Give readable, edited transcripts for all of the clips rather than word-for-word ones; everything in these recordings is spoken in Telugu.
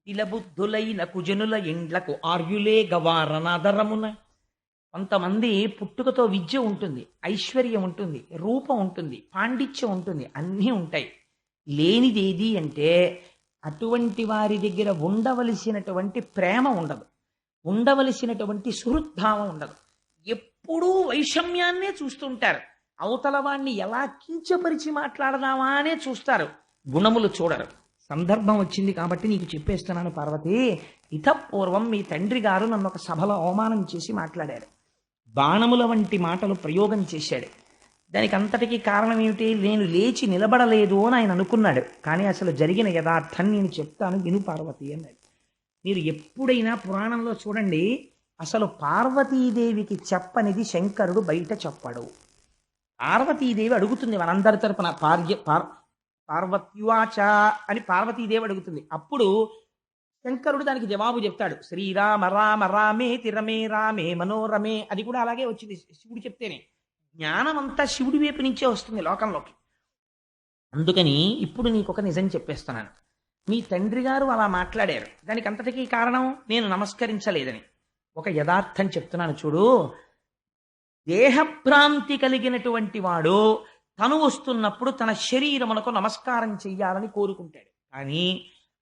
ఇలబుద్ధులైన కుజనుల ఇండ్లకు ఆర్యులే గవారనాదరమున. కొంతమంది పుట్టుకతో విద్య ఉంటుంది, ఐశ్వర్యం ఉంటుంది, రూపం ఉంటుంది, పాండిత్యం ఉంటుంది, అన్నీ ఉంటాయి. లేనిదేది అంటే అటువంటి వారి దగ్గర ఉండవలసినటువంటి ప్రేమ ఉండదు, ఉండవలసినటువంటి సుహృద్భావం ఉండదు. ఎప్పుడూ వైషమ్యాన్నే చూస్తుంటారు. అవతల వాణ్ణి ఎలా కించపరిచి మాట్లాడదామా అనే చూస్తారు, గుణములు చూడరు. సందర్భం వచ్చింది కాబట్టి నీకు చెప్పేస్తున్నాను పార్వతి. ఇతపూర్వం మీ తండ్రి గారు నన్ను ఒక సభలో అవమానం చేసి మాట్లాడారు, బాణముల వంటి మాటలు ప్రయోగం చేశాడు. దానికి అంతటికీ కారణం ఏమిటి? నేను లేచి నిలబడలేదు అని ఆయన అనుకున్నాడు. కానీ అసలు జరిగిన యథార్థం నేను చెప్తాను, విను పార్వతి అన్నాడు. మీరు ఎప్పుడైనా పురాణంలో చూడండి, అసలు పార్వతీదేవికి చెప్పనిది శంకరుడు బయట చెప్పడు. పార్వతీదేవి అడుగుతుంది మనందరి తరపున, పార్వత్యువాచ అని పార్వతీదేవి అడుగుతుంది. అప్పుడు శంకరుడు దానికి జవాబు చెప్తాడు, శ్రీరామ రామ రామే తిరమే రామే మనోరమే. అది కూడా అలాగే వచ్చింది శివుడు చెప్తేనే. జ్ఞానం అంతా శివుడి వైపు నుంచే వస్తుంది లోకంలోకి. అందుకని ఇప్పుడు నీకొక నిజం చెప్పేస్తున్నాను. మీ తండ్రి గారు అలా మాట్లాడారు, దానికి అంతటికీ కారణం నేను నమస్కరించలేదని. ఒక యథార్థం చెప్తున్నాను చూడు. దేహభ్రాంతి కలిగినటువంటి వాడు తను వస్తున్నప్పుడు తన శరీరమునకు నమస్కారం చెయ్యాలని కోరుకుంటాడు. కానీ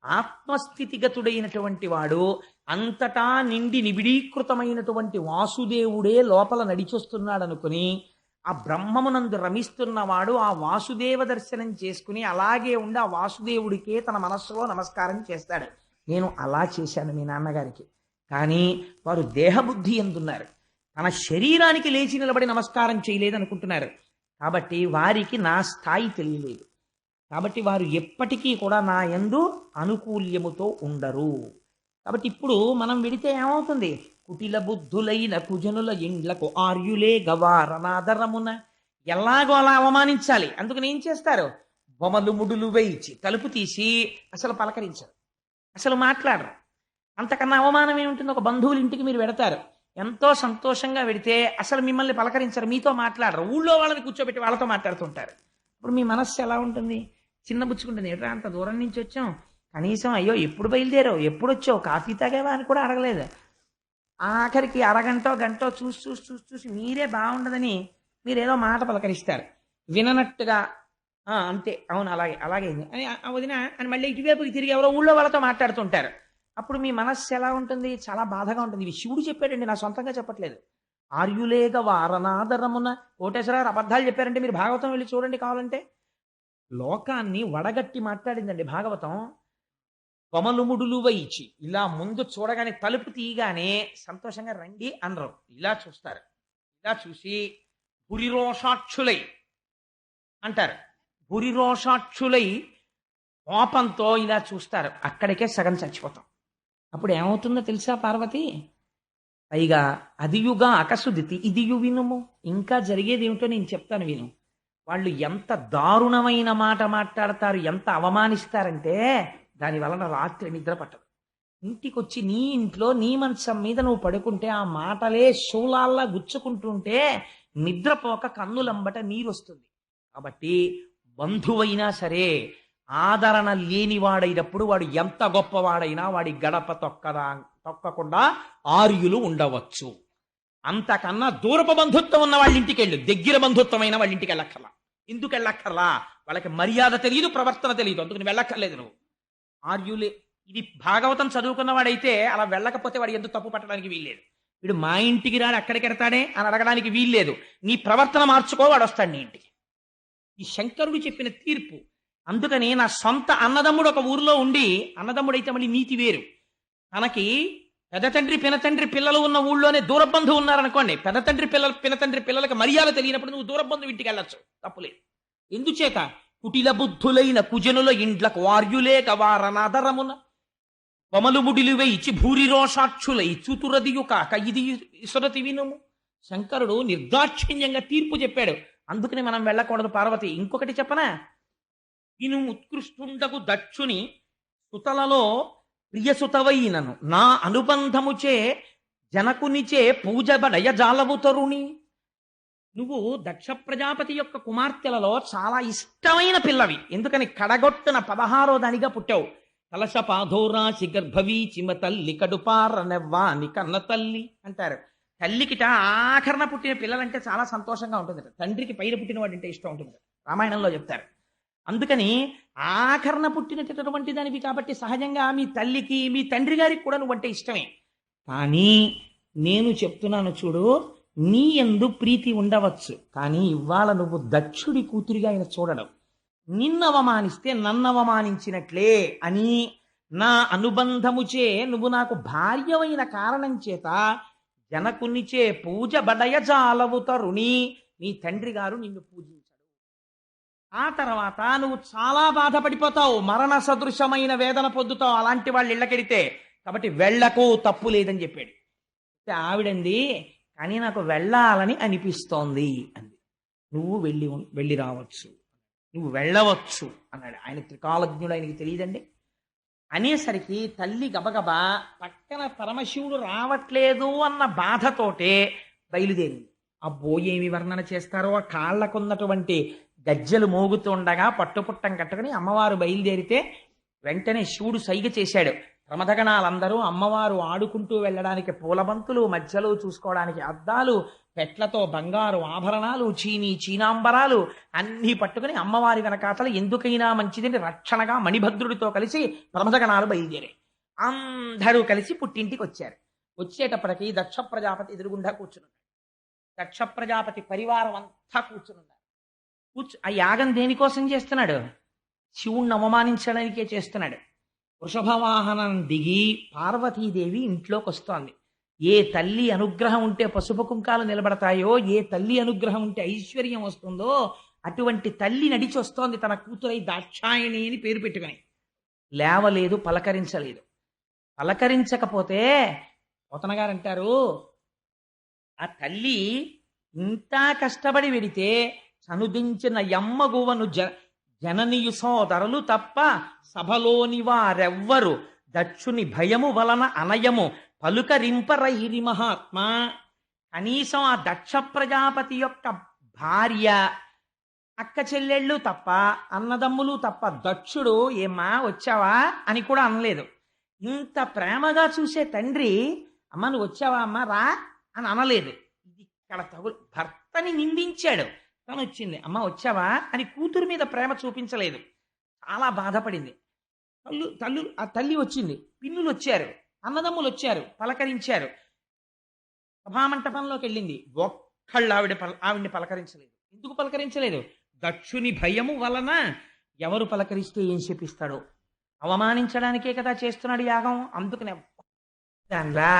ఆత్మస్థితిగతుడైనటువంటి వాడు అంతటా నిండి నిబిడీకృతమైనటువంటి వాసుదేవుడే లోపల నడిచొస్తున్నాడు అనుకుని ఆ బ్రహ్మమునందు రమిస్తున్నవాడు ఆ వాసుదేవ దర్శనం చేసుకుని అలాగే ఉండి ఆ వాసుదేవుడికే తన మనస్సులో నమస్కారం చేస్తాడు. నేను అలా చేశాను మీ నాన్నగారికి. కానీ వారు దేహబుద్ధి ఎందున్నారు, తన శరీరానికి లేచి నిలబడి నమస్కారం చేయలేదు అనుకుంటున్నారు. కాబట్టి వారికి నా స్థాయి తెలియలేదు. కాబట్టి వారు ఎప్పటికీ కూడా నా యందు అనుకూల్యముతో ఉండరు. కాబట్టి ఇప్పుడు మనం విడితే ఏమవుతుంది? కుటిల బుద్ధులైన కుజనుల ఇండ్లకు ఆర్యులే గవారనాదరమున. ఎలాగో అలా అవమానించాలి. అందుకని ఏం చేస్తారు? బొమలు ముడులు వేయించి తలుపు తీసి అసలు పలకరించరు, అసలు మాట్లాడరు. అంతకన్నా అవమానం ఏముంటుంది? ఒక బంధువుల ఇంటికి మీరు వెడతారు, ఎంతో సంతోషంగా వెడితే అసలు మిమ్మల్ని పలకరించరు, మీతో మాట్లాడరు, ఊళ్ళో వాళ్ళని కూర్చోబెట్టి వాళ్ళతో మాట్లాడుతుంటారు. ఇప్పుడు మీ మనస్సు ఎలా ఉంటుంది? చిన్నబుచ్చుకుంటుంది. ఎట్లా అంత దూరం నుంచి వచ్చాం, కనీసం అయ్యో ఎప్పుడు బయలుదేరావు, ఎప్పుడు వచ్చావు, కాఫీ తాగేవా అని కూడా అడగలేదు. ఆఖరికి అరగంటో గంటో చూసి చూసి చూసి చూసి మీరే బాగుండదని మీరేదో మాట పలకరిస్తారు, విననట్టుగా. అంతే, అవును అలాగే అలాగే అని వదిన అని మళ్ళీ ఇటువైపుకి తిరిగి ఎవరో ఊళ్ళో వాళ్ళతో మాట్లాడుతుంటారు. అప్పుడు మీ మనస్సు ఎలా ఉంటుంది? చాలా బాధగా ఉంటుంది. ఇవి శివుడు చెప్పాడండి, నా సొంతంగా చెప్పట్లేదు. ఆర్యులేగ వారనాదరమున. కోటేశ్వరరావు అబద్ధాలు చెప్పారంటే మీరు భాగవతం వెళ్ళి చూడండి కావాలంటే. లోకాన్ని వడగట్టి మాట్లాడిందండి భాగవతం. కొమలుముడులు వైచి ఇలా ముందు చూడగానే తలుపు తీయగానే సంతోషంగా రండి అనరు, ఇలా చూస్తారు. ఇలా చూసి భురిరోషాక్షులై అంటారు. భురిరోషాక్షులై కోపంతో ఇలా చూస్తారు. అక్కడికే సగం చచ్చిపోతాం. అప్పుడు ఏమవుతుందో తెలుసా పార్వతి? పైగా అదియుగా అకసుదితి ఇదియు వినుము. ఇంకా జరిగేది ఏమిటో నేను చెప్తాను విను. వాళ్ళు ఎంత దారుణమైన మాట మాట్లాడతారు, ఎంత అవమానిస్తారంటే దాని వలన రాత్రి నిద్ర పట్టదు. ఇంటికొచ్చి నీ ఇంట్లో నీ మంచం మీద నువ్వు పడుకుంటే ఆ మాటలే శూలాల్లా గుచ్చుకుంటుంటే నిద్రపోక కన్నులంబట నీరొస్తుంది. కాబట్టి బంధువైనా సరే ఆదరణ లేనివాడైనప్పుడు వాడు ఎంత గొప్పవాడైనా వాడి గడప తొక్కకుండా ఆర్యులు ఉండవచ్చు. అంతకన్నా దూరపు బంధుత్వం ఉన్న వాళ్ళ ఇంటికి వెళ్ళు, దగ్గర బంధుత్వమైన వాళ్ళ ఇంటికి వెళ్ళక్కర్లా. ఎందుకు వెళ్ళక్కర్లా? వాళ్ళకి మర్యాద తెలియదు, ప్రవర్తన తెలియదు, అందుకని వెళ్ళక్కర్లేదు నువ్వు. ఆర్యులే. ఇది భాగవతం చదువుకున్న వాడైతే అలా వెళ్ళకపోతే వాడు ఎందుకు తప్పు పట్టడానికి వీల్లేదు. వీడు మా ఇంటికి రాడు అక్కడికి వెడతాడే అని అడగడానికి వీల్లేదు. నీ ప్రవర్తన మార్చుకో, వాడు వస్తాడు నీ ఇంటికి. ఈ శంకరుడు చెప్పిన తీర్పు. అందుకని నా సొంత అన్నదమ్ముడు ఒక ఊరిలో ఉండి, అన్నదమ్ముడైతే మళ్ళీ నీతి వేరు. తనకి పెదతండ్రి పినతండ్రి పిల్లలు ఉన్న ఊళ్ళోనే దూరబంధువు ఉన్నారనుకోండి, పెదతండ్రి పినతండ్రి పిల్లలకి మర్యాద తెలియనప్పుడు నువ్వు దూరబంధువు ఇంటికి వెళ్ళొచ్చు, తప్పులేదు. ఎందుచేత? కుటిల బుద్ధులైన కుజనుల ఇండ్లకు వార్యులే గవారనాదరమున. కొమలు ముడిలు వేయిచి భూరి రోషాక్షులై చూతురదియు కాక ఇది ఇసురతి వినుము. శంకరుడు నిర్దాక్షిణ్యంగా తీర్పు చెప్పాడు. అందుకని మనం వెళ్ళకూడదు పార్వతి. ఇంకొకటి చెప్పనా? ఇను ఉత్కృష్టుండకు దక్షుని సుతలలో ప్రియసుతవైనను నా అనుబంధముచే జనకునిచే పూజబడయ జాలవు తరుణి. నువ్వు దక్ష ప్రజాపతి యొక్క కుమార్తెలలో చాలా ఇష్టమైన పిల్లవి. ఎందుకని? కడగొట్టున 16వ దానిగా పుట్టావు. కలశ పాధోరాశి గర్భవీచిమ తల్లి కడుపారనెవ్వాని కన్న తల్లి అంటారు. తల్లికిట ఆఖరణ పుట్టిన పిల్లలంటే చాలా సంతోషంగా ఉంటుంది, తండ్రికి పైన పుట్టిన వాడంటే ఇష్టం ఉంటుంది, రామాయణంలో చెప్తారు. అందుకని ఆఖరణ పుట్టినటువంటి దానివి కాబట్టి సహజంగా మీ తల్లికి మీ తండ్రి గారికి కూడా నువ్వంటే ఇష్టమే. కానీ నేను చెప్తున్నాను చూడు, నీ యందు ప్రీతి ఉండవచ్చు, కానీ ఇవాళ నువ్వు దక్షుడి కూతురిగా ఆయన చూడడం, నిన్ను అవమానిస్తే నన్ను అవమానించినట్లే అని నా అనుబంధముచే నువ్వు నాకు భార్యవైన కారణం చేత జనకునిచే పూజ బడయజాలవు తరుణి, నీ తండ్రి గారు నిన్ను పూజించాడు. ఆ తర్వాత నువ్వు చాలా బాధపడిపోతావు, మరణ సదృశమైన వేదన పొందుతావు అలాంటి వాళ్ళు ఇళ్ళకెడితే. కాబట్టి వెళ్ళకు, తప్పు లేదని చెప్పాడు. ఆవిడంది, కానీ నాకు వెళ్ళాలని అనిపిస్తోంది అంది. నువ్వు వెళ్ళి రావచ్చు, నువ్వు వెళ్ళవచ్చు అన్నాడు. ఆయన త్రికాలజ్ఞుడు, ఆయనకి తెలియదండి. అనేసరికి తల్లి గబగబా పక్కన పరమశివుడు రావట్లేదు అన్న బాధతోటే బయలుదేరింది. అబ్బో ఏమి వర్ణన చేస్తారో, ఆ కాళ్లకున్నటువంటి గజ్జలు మోగుతుండగా పట్టుపుట్టం కట్టుకుని అమ్మవారు బయలుదేరితే వెంటనే శివుడు సైగ చేశాడు. ప్రమథగణాలందరూ అమ్మవారు ఆడుకుంటూ వెళ్ళడానికి పూలబంతులు, మధ్యలో చూసుకోవడానికి అద్దాలు, పెట్లతో బంగారు ఆభరణాలు, చీనాంబరాలు అన్నీ పట్టుకుని అమ్మవారి వెనకాతల ఎందుకైనా మంచిదని రక్షణగా మణిభద్రుడితో కలిసి ప్రమథగణాలు బయలుదేరాయి. అందరూ కలిసి పుట్టింటికి వచ్చారు. వచ్చేటప్పటికి దక్ష ప్రజాపతి ఎదురుగుండా కూర్చున్నాడు. దక్ష ప్రజాపతి పరివారం అంతా కూర్చున్నారు. ఆ యాగం దేనికోసం చేస్తున్నాడు? శివుణ్ణి అవమానించడానికే చేస్తున్నాడు. వృషభవాహనం దిగి పార్వతీదేవి ఇంట్లోకి వస్తోంది. ఏ తల్లి అనుగ్రహం ఉంటే పసుపు కుంకాలు నిలబడతాయో, ఏ తల్లి అనుగ్రహం ఉంటే ఐశ్వర్యం వస్తుందో, అటువంటి తల్లి నడిచి వస్తోంది తన కూతురై దాక్షాయణి అని పేరు పెట్టుకుని. లేవలేదు, పలకరించలేదు. పలకరించకపోతే పోతనగారు అంటారు, ఆ తల్లి ఇంత కష్టపడి వెడితే చనుదించిన యమ్మగువను జననియు సోదరులు తప్ప సభలోని వారెవ్వరు దక్షుని భయము వలన అనయము పలుకరింపరైరి మహాత్మా. కనీసం ఆ దక్ష ప్రజాపతి యొక్క భార్య, అక్క చెల్లెళ్ళు తప్ప, అన్నదమ్ములు తప్ప దక్షుడు ఏమ్మా వచ్చావా అని కూడా అనలేదు. ఇంత ప్రేమగా చూసే తండ్రి అమ్మ నువ్వు వచ్చావా అమ్మ రా అని అనలేదు. ఇది ఇక్కడ భర్తని నిందించాడు. తను వచ్చింది, అమ్మ వచ్చావా అని కూతురు మీద ప్రేమ చూపించలేదు. చాలా బాధపడింది. ఆ తల్లి వచ్చింది, పిన్నులు వచ్చారు, అన్నదమ్ములు వచ్చారు, పలకరించారు. సభామంటపంలోకి వెళ్ళింది, ఒక్కళ్ళు ఆవిడ్ని పలకరించలేదు. ఎందుకు పలకరించలేదు? దక్షుని భయము వలన. ఎవరు పలకరిస్తే ఏం చెప్పిస్తాడో, అవమానించడానికే కదా చేస్తున్నాడు యాగం. అందుకనే దానిలా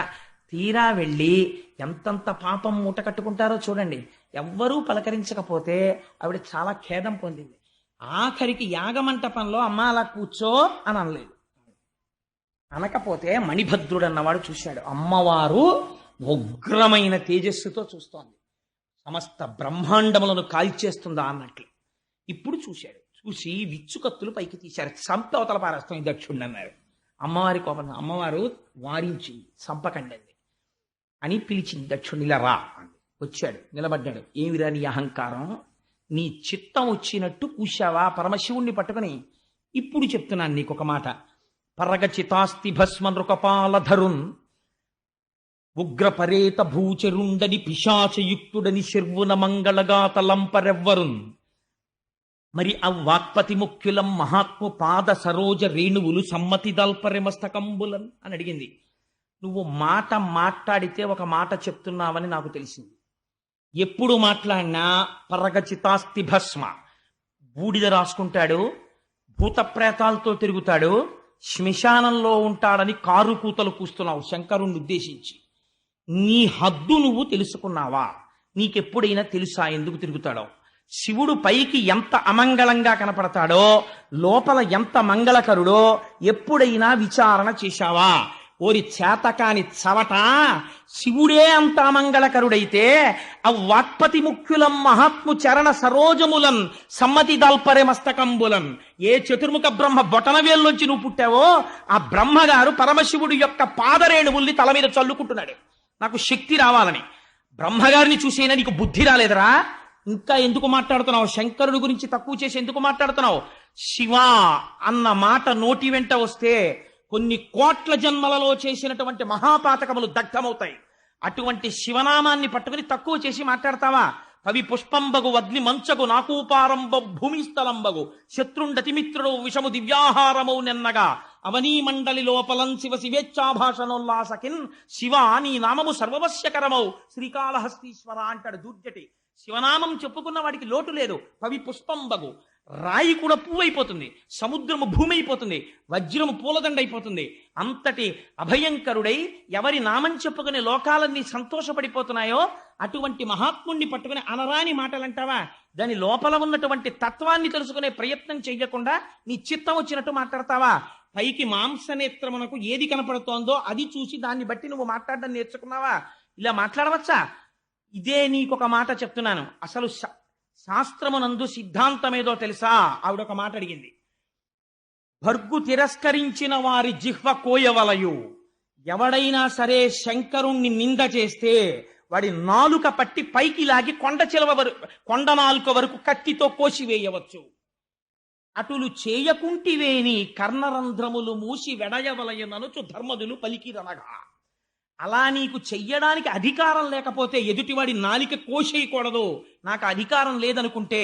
తీరా వెళ్ళి ఎంతంత పాపం మూట కట్టుకుంటారో చూడండి. ఎవ్వరూ పలకరించకపోతే ఆవిడ చాలా ఖేదం పొందింది. ఆఖరికి యాగమంటపంలో అమ్మ అలా కూర్చో అని అనలేదు. అనకపోతే మణిభద్రుడు అన్నవాడు చూశాడు. అమ్మవారు ఉగ్రమైన తేజస్సుతో చూస్తోంది, సమస్త బ్రహ్మాండములను కాల్చేస్తుందా అన్నట్లు. ఇప్పుడు చూశాడు. చూసి విచ్చుకత్తులు పైకి తీశారు. సంప అవతల పారేస్తాం దక్షుణ్ణి అన్నారు. అమ్మవారి కోపం, అమ్మవారు వారించింది, సంపకండి అని పిలిచింది. దక్షుణ్ణి ఇలా రా అని. వచ్చాడు, నిలబడ్డాడు. ఏమిరా నీ అహంకారం? నీ చిత్తం వచ్చినట్టు కూశావా పరమశివుణ్ణి పట్టుకుని? ఇప్పుడు చెప్తున్నాను నీకు ఒక మాట. పరగచితాస్తి భస్మ నృకపాలధరున్ ఉగ్రపరేత భూచరుండని పిశాచయుక్తుడని శర్వున మంగళగాతలంపరెవ్వరున్ మరి అవ్వాక్పతి ముఖ్యులం మహాత్ము పాద సరోజ రేణువులు సమ్మతి దల్పరెమస్తకంబులన్ అని అడిగింది. నువ్వు మాట మాట్లాడితే ఒక మాట చెప్తున్నావని నాకు తెలిసింది. ఎప్పుడు మాట్లాడినా పరగచితాస్తి భస్మ, బూడిద రాసుకుంటాడు, భూతప్రేతాలతో తిరుగుతాడు, శ్మశానంలో ఉంటాడని కారు కూతలు కూస్తున్నావు శంకరుణ్ణి ఉద్దేశించి. నీ హద్దు నువ్వు తెలుసుకున్నావా? నీకెప్పుడైనా తెలుసా ఎందుకు తిరుగుతాడో? శివుడు పైకి ఎంత అమంగళంగా కనపడతాడో లోపల ఎంత మంగళకరుడో ఎప్పుడైనా విచారణ చేశావా? ఓరి చేతకాని చవట, శివుడే అంత అమంగళకరుడైతే అవ్వాక్పతి ముఖ్యులం మహాత్ము చరణ సరోజములం సమ్మతి దాల్పరే మస్తకంబులం. ఏ చతుర్ముఖ బ్రహ్మ బొటనవేల్లోంచి నువ్వు పుట్టావో ఆ బ్రహ్మగారు పరమశివుడు యొక్క పాదరేణువుల్ని తల మీద చల్లుకుంటున్నాడు నాకు శక్తి రావాలని. బ్రహ్మగారిని చూసేనా నీకు బుద్ధి రాలేదరా? ఇంకా ఎందుకు మాట్లాడుతున్నావు? శంకరుడి గురించి తక్కువ చేసి ఎందుకు మాట్లాడుతున్నావు? శివ అన్న మాట నోటి వెంట వస్తే కొన్ని కోట్ల జన్మలలో చేసినటువంటి మహాపాతకములు దగ్ధమవుతాయి. అటువంటి శివనామాన్ని పట్టుకుని తక్కువ చేసి మాట్లాడతావా? కవి పుష్పంబగు వగ్ని మంచగు నాకూపారంబ భూమిస్థలంబగు శత్రుండతిమిత్రుడు విషము దివ్యాహారమౌ నెన్నగా అవనీ మండలి లోపలం శివ శివేచ్ఛాభాషణోల్లాసకిన్ శివ నీ నామము సర్వవశ్యకరమౌ శ్రీకాళహస్తీశ్వర అంటాడు దూర్జటి. శివనామం చెప్పుకున్న వాడికి లోటు లేదు. కవి పుష్పంబగు, రాయి కూడా పువ్వు అయిపోతుంది, సముద్రము భూమి అయిపోతుంది, వజ్రము పూలదండ అయిపోతుంది. అంతటి అభయంకరుడై ఎవరి నామం చెప్పుకుని లోకాలన్నీ సంతోషపడిపోతున్నాయో అటువంటి మహాత్ముణ్ణి పట్టుకుని అనరాని మాటలంటావా? దాని లోపల ఉన్నటువంటి తత్వాన్ని తెలుసుకునే ప్రయత్నం చెయ్యకుండా నీ చిత్తం వచ్చినట్టు మాట్లాడతావా? పైకి మాంసనేత్రమునకు ఏది కనపడుతోందో అది చూసి దాన్ని బట్టి నువ్వు మాట్లాడడం నేర్చుకున్నావా? ఇలా మాట్లాడవచ్చా? ఇదే నీకొక మాట చెప్తున్నాను. అసలు శాస్త్రమునందు సిద్ధాంతమేదో తెలుసా? ఆవిడొక మాట అడిగింది. భర్గు తిరస్కరించిన వారి జిహ్వ కోయవలయు. ఎవడైనా సరే శంకరుణ్ణి నింద చేస్తే వాడి నాలుక పట్టి పైకి లాగి కొండ నాలుక వరకు కత్తితో కోసివేయవచ్చు. అటులు చేయకుంటివేని కర్ణరంధ్రములు మూసి వెడయవలయననుచు ధర్మదులు పలికిరనగా. అలా నీకు చెయ్యడానికి అధికారం లేకపోతే ఎదుటివాడి నాలిక కోసేయకూడదు, నాకు అధికారం లేదనుకుంటే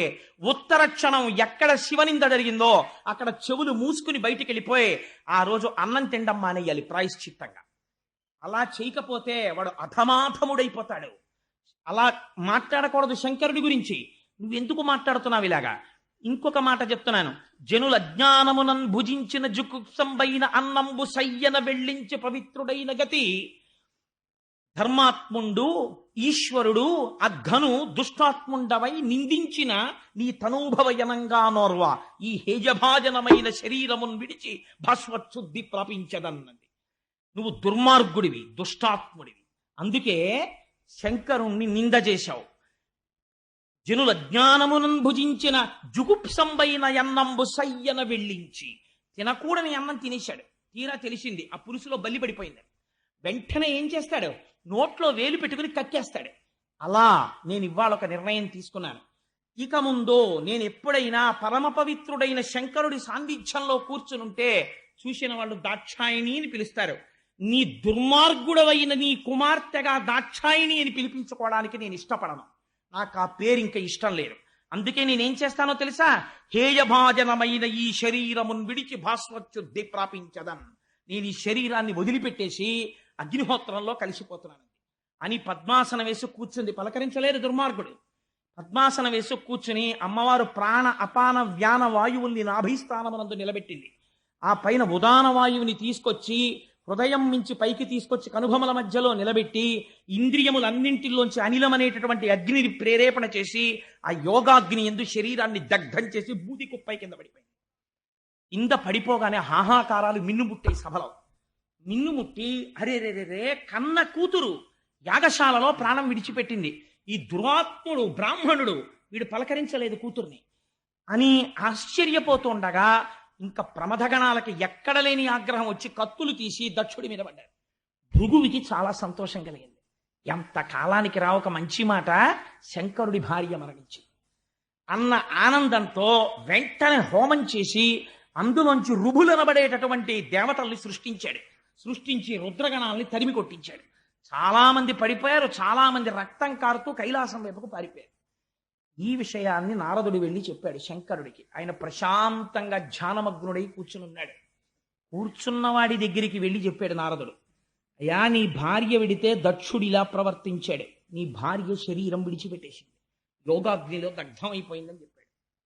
ఉత్తర క్షణం ఎక్కడ శివనింద జరిగిందో అక్కడ చెవులు మూసుకుని బయటికి వెళ్ళిపోయి ఆ రోజు అన్నం తినడం మానేయాలి ప్రాయశ్చిత్తంగా. అలా చేయకపోతే వాడు అధమాధముడైపోతాడు. అలా మాట్లాడకూడదు శంకరుడి గురించి. నువ్వెందుకు మాట్లాడుతున్నావు ఇలాగా? ఇంకొక మాట చెప్తున్నాను. జనుల అజ్ఞానమునం భుజించిన జుకుప్సంబైన అన్నంబు సయ్యన వెళ్ళించి పవిత్రుడైన గతి. ధర్మాత్ముండు ఈశ్వరుడు అఘను దుష్టాత్ముండవై నిందించిన నీ తనూభవయనంగా నోర్వ ఈ హేజభాజనమైన శరీరమును విడిచి భాస్వచ్ఛుద్ధి ప్రాపించదన్నది. నువ్వు దుర్మార్గుడివి, దుష్టాత్ముడివి. అందుకే శంకరుణ్ణి నింద చేశావు. జనుల జ్ఞానమును భుజించిన జుగుప్సంబైన అన్నంబు సయ్యన వెళ్ళించి. తినకూడని అన్నం తినేశాడు. తీరా తెలిసింది ఆ పులుసులో బల్లి పడిపోయింది. వెంటనే ఏం చేస్తాడు? నోట్లో వేలు పెట్టుకుని కక్కేస్తాడు. అలా నేను ఇవాళ ఒక నిర్ణయం తీసుకున్నాను. ఇక ముందు నేను ఎప్పుడైనా పరమ పవిత్రుడైన శంకరుడి సాన్నిధ్యంలో కూర్చునుంటే చూసిన వాళ్ళు దాక్షాయిణి అని పిలుస్తారు. నీ దుర్మార్గుడవైన నీ కుమార్తెగా దాక్షాయిణి అని పిలిపించుకోవడానికి నేను ఇష్టపడను. నాకు ఆ పేరు ఇంకా ఇష్టం లేదు. అందుకే నేనేం చేస్తానో తెలుసా? హేయభాజనమైన ఈ శరీరమును విడిచి భాస్వచ్ఛుద్ధి ప్రాపించదన్. నేను ఈ శరీరాన్ని వదిలిపెట్టేసి అగ్నిహోత్రంలో కలిసిపోతున్నాను అని పద్మాసనం వేసి కూర్చుంది. పలకరించలేదు దుర్మార్గుడు. పద్మాసనం వేసి కూర్చుని అమ్మవారు ప్రాణ అపాన వ్యాన వాయువుల్ని నాభిస్థానమునందు నిలబెట్టింది. ఆ పైన ఉదాన వాయువుని తీసుకొచ్చి హృదయం మించి పైకి తీసుకొచ్చి కనుభముల మధ్యలో నిలబెట్టి ఇంద్రియములన్నింటిలోంచి అనిలం అనేటటువంటి అగ్నిని ప్రేరేపణ చేసి ఆ యోగాగ్ని ఎందు శరీరాన్ని దగ్ధం చేసి బూది కుప్పై కింద పడిపోయింది. కింద పడిపోగానే హాహాకారాలు మిన్నుముట్టాయి సభలో. మిన్నుముట్టి అరే రే కన్న కూతురు యాగశాలలో ప్రాణం విడిచిపెట్టింది. ఈ దురాత్ముడు బ్రాహ్మణుడు వీడు పలకరించలేదు కూతుర్ని అని ఆశ్చర్యపోతుండగా ఇంకా ప్రమథగణాలకి ఎక్కడ లేని ఆగ్రహం వచ్చి కత్తులు తీసి దక్షుడి మీద పడ్డారు. భృగువికి చాలా సంతోషం కలిగింది. ఎంత కాలానికి రా ఒక మంచి మాట, శంకరుడి భార్య మరణించింది అన్న ఆనందంతో వెంటనే హోమం చేసి అందులోంచి రుభులనబడేటటువంటి దేవతల్ని సృష్టించి రుద్రగణాలని తరిమి కొట్టించాడు. చాలా మంది పడిపోయారు. చాలా మంది రక్తం కారుతూ కైలాసం వైపుకు పారిపోయారు. ఈ విషయాన్ని నారదుడు వెళ్ళి చెప్పాడు శంకరుడికి. ఆయన ప్రశాంతంగా ధ్యానమగ్నుడై కూర్చునున్నాడు. కూర్చున్నవాడి దగ్గరికి వెళ్ళి చెప్పాడు నారదుడు, అయ్యా నీ భార్య విడితే దక్షుడిలా ప్రవర్తించాడు. నీ భార్య శరీరం విడిచిపెట్టేసింది, యోగాగ్నిలో దగ్ధమైపోయిందని చెప్పాడు.